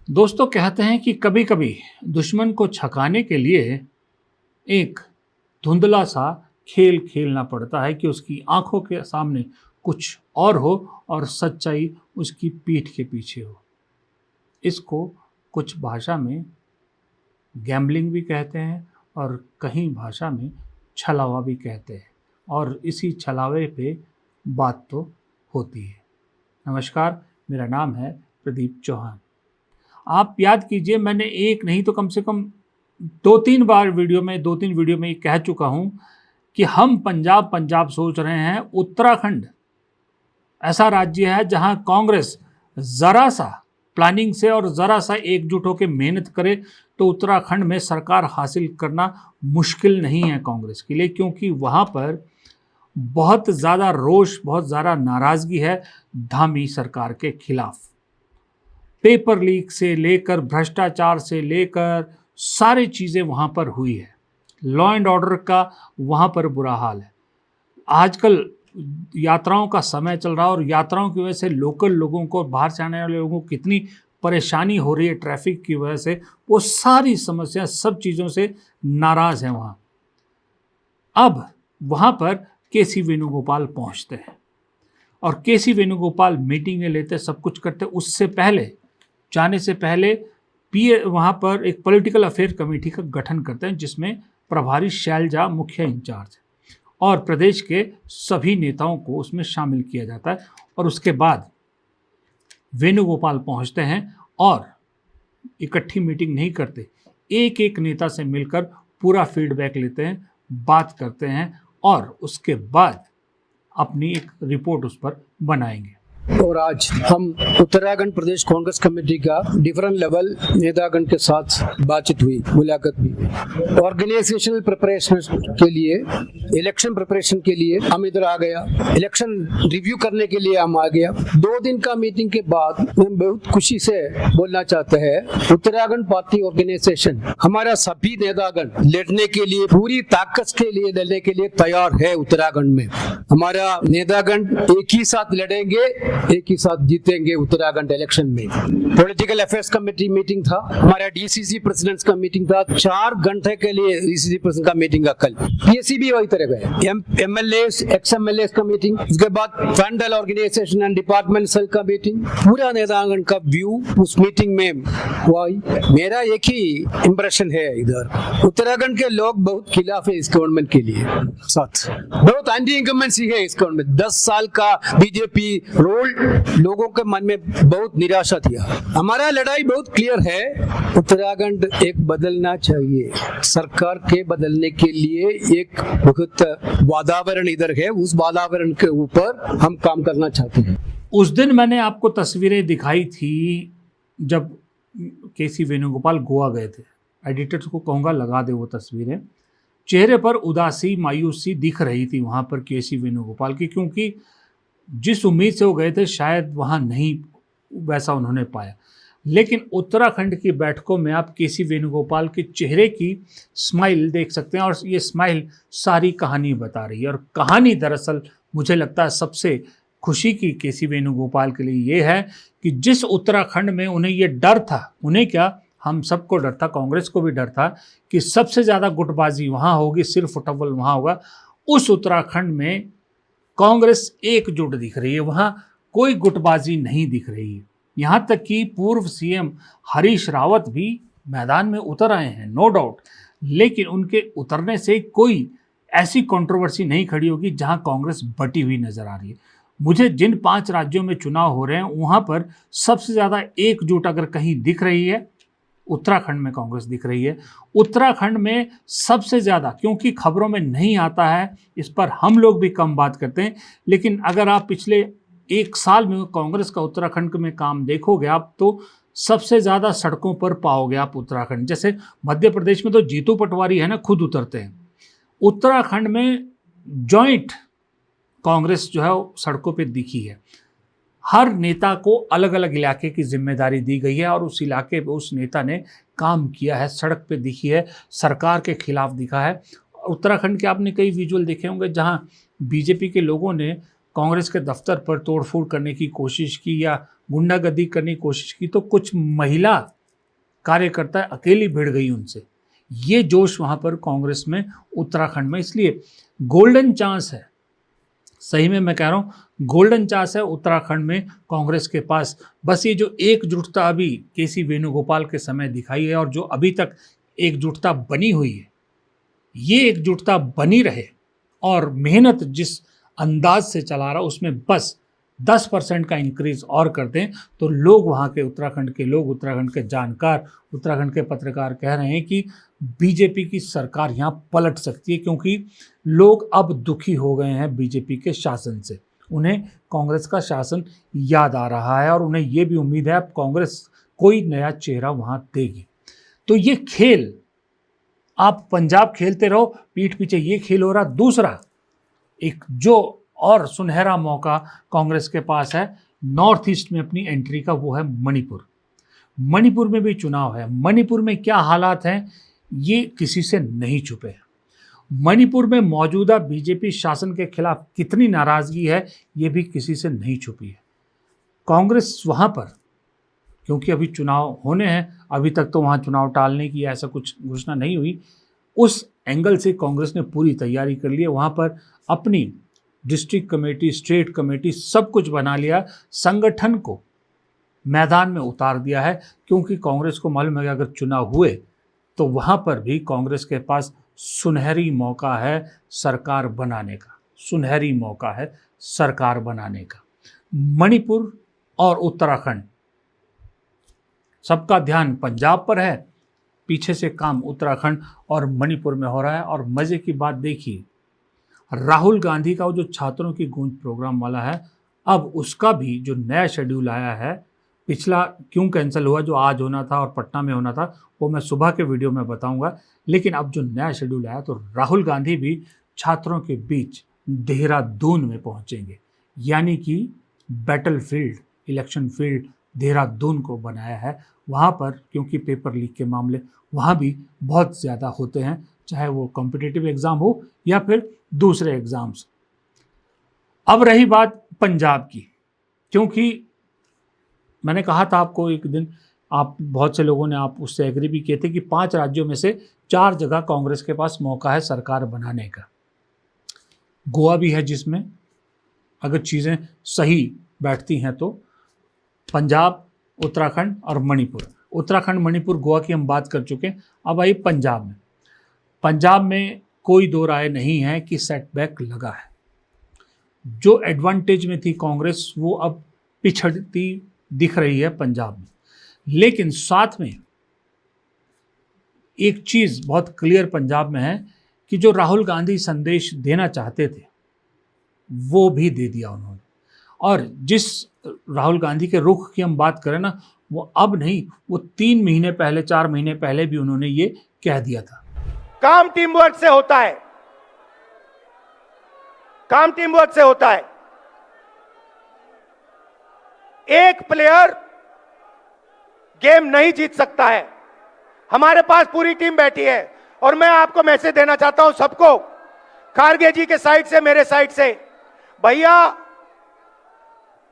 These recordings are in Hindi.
दोस्तों कहते हैं कि कभी कभी दुश्मन को छकाने के लिए एक धुंधला सा खेल खेलना पड़ता है कि उसकी आंखों के सामने कुछ और हो और सच्चाई उसकी पीठ के पीछे हो। इसको कुछ भाषा में गैम्बलिंग भी कहते हैं और कहीं भाषा में छलावा भी कहते हैं, और इसी छलावे पे बात तो होती है। नमस्कार, मेरा नाम है प्रदीप चौहान। आप याद कीजिए, मैंने एक नहीं तो कम से कम दो तीन वीडियो में ये कह चुका हूं कि हम पंजाब पंजाब सोच रहे हैं। उत्तराखंड ऐसा राज्य है जहां कांग्रेस ज़रा सा प्लानिंग से और ज़रा सा एकजुट होकर मेहनत करे तो उत्तराखंड में सरकार हासिल करना मुश्किल नहीं है कांग्रेस के लिए, क्योंकि वहाँ पर बहुत ज़्यादा रोष, बहुत ज़्यादा नाराज़गी है धामी सरकार के खिलाफ। पेपर लीक से लेकर भ्रष्टाचार से लेकर सारी चीज़ें वहाँ पर हुई है। लॉ एंड ऑर्डर का वहाँ पर बुरा हाल है। आजकल यात्राओं का समय चल रहा है और यात्राओं की वजह से लोकल लोगों को, बाहर से आने वाले लोगों को कितनी परेशानी हो रही है ट्रैफिक की वजह से, वो सारी समस्या, सब चीज़ों से नाराज़ हैं वहाँ। अब वहाँ पर केसी वेणुगोपाल पहुँचते हैं और केसी वेणुगोपाल मीटिंगें लेते, सब कुछ करते। उससे पहले, जाने से पहले वहाँ पर एक पॉलिटिकल अफेयर कमेटी का गठन करते हैं जिसमें प्रभारी शैलजा मुख्य इंचार्ज है और प्रदेश के सभी नेताओं को उसमें शामिल किया जाता है। और उसके बाद वेणुगोपाल पहुँचते हैं और इकट्ठी मीटिंग नहीं करते, एक एक नेता से मिलकर पूरा फीडबैक लेते हैं, बात करते हैं और उसके बाद अपनी एक रिपोर्ट उस पर बनाएंगे। और आज हम उत्तराखंड प्रदेश कांग्रेस कमेटी का डिफरेंट लेवल नेतागण के साथ बातचीत हुई, मुलाकात भी हुई। ऑर्गेनाइजेशनल प्रिपरेशन के लिए, इलेक्शन प्रिपरेशन के लिए हम इधर आ गया, इलेक्शन रिव्यू करने के लिए हम आ गया। 2 दिन का मीटिंग के बाद हम बहुत खुशी से बोलना चाहते हैं, उत्तराखंड पार्टी ऑर्गेनाइजेशन हमारा सभी नेतागण लड़ने के लिए, पूरी ताकत के लिए लड़ने के लिए तैयार है। उत्तराखंड में हमारा नेतागण एक ही साथ लड़ेंगे, एक ही साथ जीतेंगे उत्तराखंड इलेक्शन में। पॉलिटिकल अफेयर्स कमेटी मीटिंग था, हमारा डीसीसी प्रेसिडेंट्स का मीटिंग था, 4 घंटे के लिए डीसीसी प्रेसिडेंट का मीटिंग का कल। पीएससी भी वही तरह गए, एमएलएस, एक्स एमएलएस का मीटिंग, उसके बाद फंडल ऑर्गेनाइजेशन एंड डिपार्टमेंट सेल का मीटिंग, पूरा नेतागण का व्यू उस मीटिंग में हुआ। मेरा एक ही इंप्रेशन है, इधर उत्तराखंड के लोग बहुत खिलाफ है इस गवर्नमेंट के लिए, साथ बहुत एंटी इनकम्बेंसी है इस गवर्नमेंट। 10 साल का बीजेपी रोल लोगों के मन में बहुत निराशा दिया। हमारा लड़ाई बहुत क्लियर है, उत्तराखंड एक बदलना चाहिए। सरकार के बदलने के लिए एक बहुत वातावरण इधर है, उस वातावरण के ऊपर हम काम करना चाहते हैं। उस दिन मैंने आपको तस्वीरें दिखाई थी जब केसी वेणुगोपाल गोवा गए थे। एडिटर्स को कहूँगा लगा दे वो तस्वीरें। चेहरे पर उदासी, मायूसी दिख रही थी वहाँ पर केसी वेणुगोपाल की, क्योंकि जिस उम्मीद से वो गए थे शायद वहाँ नहीं वैसा उन्होंने पाया। लेकिन उत्तराखंड की बैठकों में आप केसी वेणुगोपाल के चेहरे की स्माइल देख सकते हैं और ये स्माइल सारी कहानी बता रही है। और कहानी दरअसल मुझे लगता है सबसे खुशी की केसी वेणुगोपाल के लिए ये है कि जिस उत्तराखंड में उन्हें ये डर था, उन्हें क्या, हम सबको डर था, कांग्रेस को भी डर था कि सबसे ज़्यादा गुटबाजी वहाँ होगी, सिर फुटबल वहाँ होगा, उस उत्तराखंड में कांग्रेस एकजुट दिख रही है, वहाँ कोई गुटबाजी नहीं दिख रही है। यहाँ तक कि पूर्व सीएम हरीश रावत भी मैदान में उतर आए हैं, नो डाउट, लेकिन उनके उतरने से कोई ऐसी कंट्रोवर्सी नहीं खड़ी होगी जहाँ कांग्रेस बटी हुई नजर आ रही है। मुझे जिन 5 राज्यों में चुनाव हो रहे हैं वहाँ पर सबसे ज़्यादा एकजुट अगर कहीं दिख रही है, उत्तराखंड में कांग्रेस दिख रही है। उत्तराखंड में सबसे ज़्यादा, क्योंकि खबरों में नहीं आता है, इस पर हम लोग भी कम बात करते हैं, लेकिन अगर आप पिछले 1 साल में कांग्रेस का उत्तराखंड में काम देखोगे आप, तो सबसे ज़्यादा सड़कों पर पाओगे आप उत्तराखंड। जैसे मध्य प्रदेश में तो जीतू पटवारी है ना, खुद उतरते हैं। उत्तराखंड में जॉइंट कांग्रेस जो है सड़कों पर दिखी है। हर नेता को अलग अलग इलाके की जिम्मेदारी दी गई है और उस इलाके पे उस नेता ने काम किया है, सड़क पे दिखी है, सरकार के खिलाफ दिखा है। उत्तराखंड के आपने कई विजुअल देखे होंगे जहां बीजेपी के लोगों ने कांग्रेस के दफ्तर पर तोड़फोड़ करने की कोशिश की या गुंडागर्दी करने की कोशिश की, तो कुछ महिला कार्यकर्ता अकेली भिड़ गई उनसे। ये जोश वहाँ पर कांग्रेस में उत्तराखंड में, इसलिए गोल्डन चांस है, सही में मैं कह रहा हूँ गोल्डन चांस है उत्तराखंड में कांग्रेस के पास। बस ये जो एकजुटता अभी केसी वेणुगोपाल के समय दिखाई है और जो अभी तक एकजुटता बनी हुई है, ये एकजुटता बनी रहे और मेहनत जिस अंदाज से चला रहा उसमें बस 10% का इंक्रीज और कर दें तो लोग, वहाँ के उत्तराखंड के लोग, उत्तराखंड के जानकार, उत्तराखंड के पत्रकार कह रहे हैं कि बीजेपी की सरकार यहाँ पलट सकती है, क्योंकि लोग अब दुखी हो गए हैं बीजेपी के शासन से। उन्हें कांग्रेस का शासन याद आ रहा है और उन्हें ये भी उम्मीद है अब कांग्रेस कोई नया चेहरा वहाँ देगी। तो ये खेल आप पंजाब खेलते रहो, पीठ पीछे ये खेल हो रहा। दूसरा एक जो और सुनहरा मौका कांग्रेस के पास है नॉर्थ ईस्ट में अपनी एंट्री का, वो है मणिपुर। मणिपुर में भी चुनाव है। मणिपुर में क्या हालात हैं ये किसी से नहीं छुपे हैं। मणिपुर में मौजूदा बीजेपी शासन के खिलाफ कितनी नाराजगी है ये भी किसी से नहीं छुपी है। कांग्रेस वहाँ पर, क्योंकि अभी चुनाव होने हैं, अभी तक तो वहाँ चुनाव टालने की ऐसा कुछ घोषणा नहीं हुई, उस एंगल से कांग्रेस ने पूरी तैयारी कर ली है। वहाँ पर अपनी डिस्ट्रिक्ट कमेटी, स्टेट कमेटी सब कुछ बना लिया, संगठन को मैदान में उतार दिया है, क्योंकि कांग्रेस को मालूम है कि अगर चुनाव हुए तो वहाँ पर भी कांग्रेस के पास सुनहरी मौका है सरकार बनाने का, सुनहरी मौका है सरकार बनाने का। मणिपुर और उत्तराखंड, सबका ध्यान पंजाब पर है, पीछे से काम उत्तराखंड और मणिपुर में हो रहा है। और मज़े की बात देखिए, राहुल गांधी का वो जो छात्रों की गूंज प्रोग्राम वाला है, अब उसका भी जो नया शेड्यूल आया है, पिछला क्यों कैंसिल हुआ, जो आज होना था और पटना में होना था, वो मैं सुबह के वीडियो में बताऊंगा। लेकिन अब जो नया शेड्यूल आया तो राहुल गांधी भी छात्रों के बीच देहरादून में पहुंचेंगे, यानी कि battle field, election field Dehradun को बनाया है वहाँ पर, क्योंकि पेपर लीक के मामले वहाँ भी बहुत ज़्यादा होते हैं, चाहे वो कॉम्पिटिटिव एग्ज़ाम हो या फिर दूसरे एग्ज़ाम्स। अब रही बात पंजाब की, क्योंकि मैंने कहा था आपको एक दिन, आप बहुत से लोगों ने आप उससे एग्री भी किए थे कि 5 राज्यों में से 4 जगह कांग्रेस के पास मौका है सरकार बनाने का। गोवा भी है जिसमें अगर चीज़ें सही बैठती हैं तो, पंजाब, उत्तराखंड और मणिपुर। उत्तराखंड, मणिपुर, गोवा की हम बात कर चुके हैं। अब आई पंजाब में। पंजाब में कोई दो राय नहीं है कि सेटबैक लगा है। जो एडवांटेज में थी कांग्रेस वो अब पिछड़ती दिख रही है पंजाब में। लेकिन साथ में एक चीज़ बहुत क्लियर पंजाब में है कि जो राहुल गांधी संदेश देना चाहते थे वो भी दे दिया उन्होंने। और जिस राहुल गांधी के रुख की हम बात करें ना, वो अब नहीं, वो 3 महीने पहले, 4 महीने पहले भी उन्होंने ये कह दिया था। काम टीम वर्क से होता है, काम टीम वर्क से होता है। एक प्लेयर गेम नहीं जीत सकता है। हमारे पास पूरी टीम बैठी है और मैं आपको मैसेज देना चाहता हूं सबको, खारगे जी के साइड से, मेरे साइड से, भैया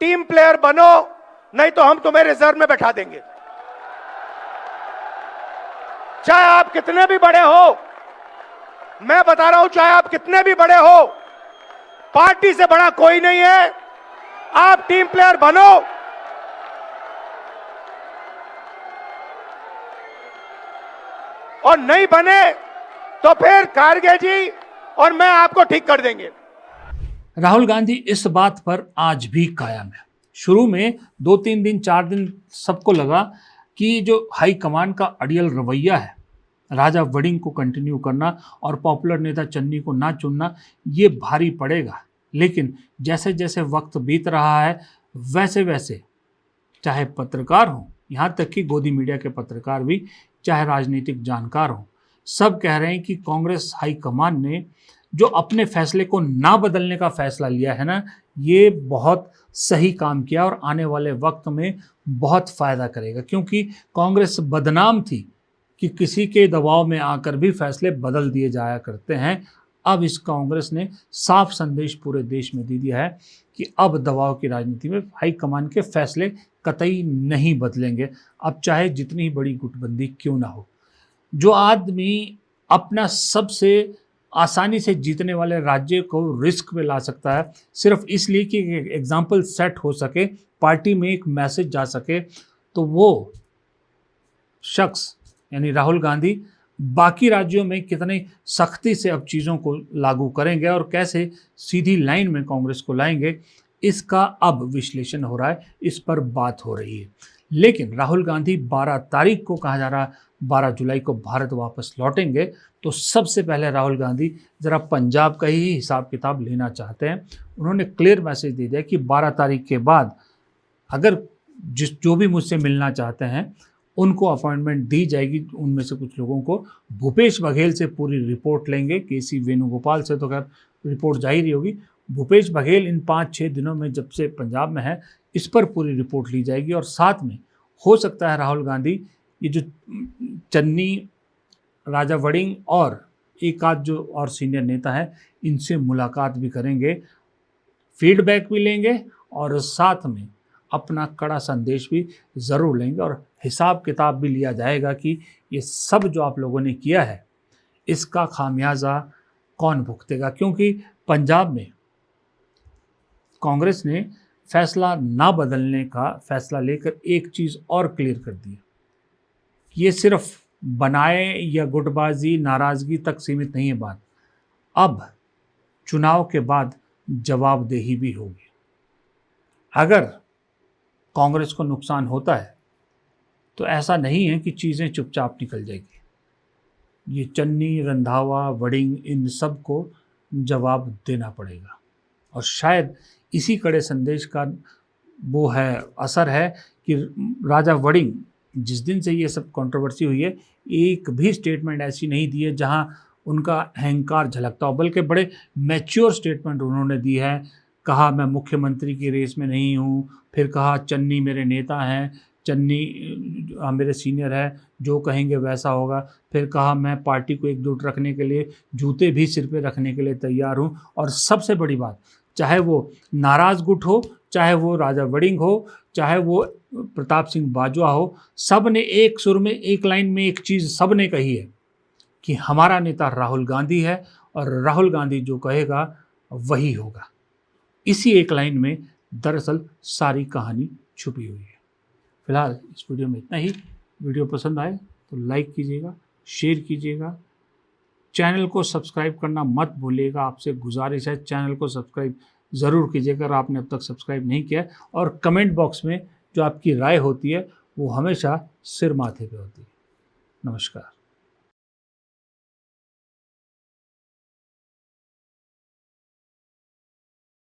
टीम प्लेयर बनो, नहीं तो हम तुम्हें रिजर्व में बैठा देंगे। चाहे आप कितने भी बड़े हो, मैं बता रहा हूं, चाहे आप कितने भी बड़े हो, पार्टी से बड़ा कोई नहीं है। आप टीम प्लेयर बनो, और नहीं बने तो फिर खारगे जी और मैं आपको ठीक कर देंगे। राहुल गांधी इस बात पर आज भी कायम है। शुरू में 2-3 दिन, 4 दिन सबको लगा कि जो हाई कमान का अड़ियल रवैया है, राजा वड़िंग को कंटिन्यू करना और पॉपुलर नेता चन्नी को ना चुनना, ये भारी पड़ेगा। लेकिन जैसे जैसे वक्त बीत रहा है वैसे वैसे चाहे पत्रकार हों, यहाँ तक कि गोदी मीडिया के पत्रकार भी, चाहे राजनीतिक जानकार हों, सब कह रहे हैं कि कांग्रेस हाईकमान ने जो अपने फैसले को ना बदलने का फैसला लिया है ना, ये बहुत सही काम किया और आने वाले वक्त में बहुत फ़ायदा करेगा। क्योंकि कांग्रेस बदनाम थी कि किसी के दबाव में आकर भी फैसले बदल दिए जाया करते हैं। अब इस कांग्रेस ने साफ संदेश पूरे देश में दे दिया है कि अब दबाव की राजनीति में हाईकमान के फैसले कतई नहीं बदलेंगे, अब चाहे जितनी बड़ी गुटबंदी क्यों ना हो। जो आदमी अपना सबसे आसानी से जीतने वाले राज्य को रिस्क में ला सकता है सिर्फ इसलिए कि एग्जाम्पल सेट हो सके, पार्टी में एक मैसेज जा सके, तो वो शख्स यानी राहुल गांधी बाकी राज्यों में कितनी सख्ती से अब चीज़ों को लागू करेंगे और कैसे सीधी लाइन में कांग्रेस को लाएंगे, इसका अब विश्लेषण हो रहा है, इस पर बात हो रही है। लेकिन राहुल गांधी 12 तारीख को कहा जा रहा है 12 जुलाई को भारत वापस लौटेंगे, तो सबसे पहले राहुल गांधी ज़रा पंजाब का ही हिसाब किताब लेना चाहते हैं। उन्होंने क्लियर मैसेज दे दिया कि 12 तारीख के बाद अगर जो भी मुझसे मिलना चाहते हैं उनको अपॉइंटमेंट दी जाएगी। उनमें से कुछ लोगों को भूपेश बघेल से पूरी रिपोर्ट लेंगे, केसी वेणुगोपाल से तो खैर रिपोर्ट जाहिर ही होगी, भूपेश बघेल इन 5-6 दिनों में जब से पंजाब में है इस पर पूरी रिपोर्ट ली जाएगी। और साथ में हो सकता है राहुल गांधी ये जो चन्नी, राजा वड़िंग और एक आध जो और सीनियर नेता है इनसे मुलाकात भी करेंगे, फीडबैक भी लेंगे और साथ में अपना कड़ा संदेश भी ज़रूर लेंगे और हिसाब किताब भी लिया जाएगा कि ये सब जो आप लोगों ने किया है इसका खामियाजा कौन भुगतेगा। क्योंकि पंजाब में कांग्रेस ने फैसला ना बदलने का फैसला लेकर एक चीज़ और क्लियर कर दी, ये सिर्फ बनाए या गुटबाजी नाराज़गी तक सीमित नहीं है बात, अब चुनाव के बाद जवाबदेही भी होगी। अगर कांग्रेस को नुकसान होता है तो ऐसा नहीं है कि चीज़ें चुपचाप निकल जाएगी, ये चन्नी, रंधावा, वड़िंग इन सब को जवाब देना पड़ेगा। और शायद इसी कड़े संदेश का वो है असर है कि राजा वड़िंग जिस दिन से ये सब कंट्रोवर्सी हुई है एक भी स्टेटमेंट ऐसी नहीं दी है जहां उनका अहंकार झलकता हो, बल्कि बड़े मैच्योर स्टेटमेंट उन्होंने दी है। कहा मैं मुख्यमंत्री की रेस में नहीं हूँ, फिर कहा चन्नी मेरे नेता हैं, चन्नी मेरे सीनियर है, जो कहेंगे वैसा होगा, फिर कहा मैं पार्टी को एकजुट रखने के लिए जूते भी सिर पे रखने के लिए तैयार हूँ। और सबसे बड़ी बात, चाहे वो नाराज़ गुट हो, चाहे वो राजा वड़िंग हो, चाहे वो प्रताप सिंह बाजवा हो, सब ने एक सुर में एक लाइन में एक चीज़ सब ने कही है कि हमारा नेता राहुल गांधी है और राहुल गांधी जो कहेगा वही होगा। इसी एक लाइन में दरअसल सारी कहानी छुपी हुई है। फिलहाल इस वीडियो में इतना ही। वीडियो पसंद आए तो लाइक कीजिएगा, शेयर कीजिएगा, चैनल को सब्सक्राइब करना मत भूलिएगा। आपसे गुजारिश है चैनल को सब्सक्राइब ज़रूर कीजिएगा अगर आपने अब तक सब्सक्राइब नहीं किया है। और कमेंट बॉक्स में जो आपकी राय होती है वो हमेशा सिर माथे पे होती है। नमस्कार।